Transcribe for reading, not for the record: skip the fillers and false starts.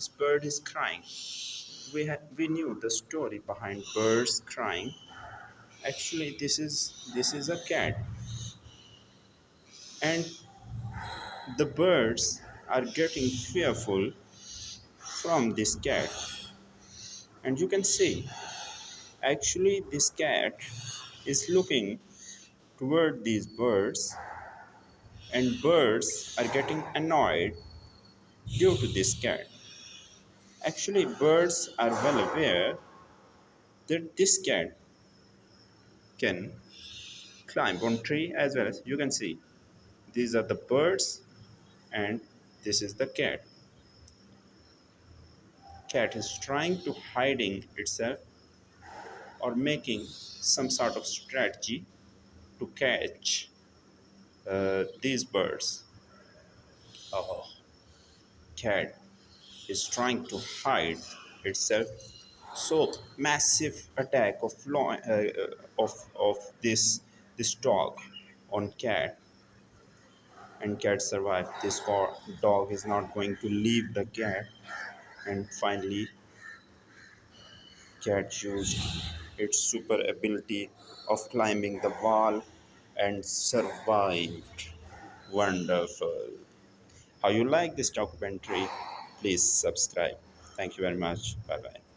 this bird is crying. We knew the story behind birds crying. Actually, this is a cat, and the birds are getting fearful from this cat. And you can see, actually, this cat is looking toward these birds, and birds are getting annoyed due to this cat. Actually, birds are well aware that this cat can climb on tree as well. As you can see, these are the birds and this is the cat. Cat is trying to hiding itself or making some sort of strategy to catch these birds. Oh, cat is trying to hide itself. So massive attack of of this dog on cat, and cat survived. This dog is not going to leave the cat, and finally cat used its super ability of climbing the wall and survived. Wonderful. How you like this documentary? Please subscribe. Thank you very much. Bye bye.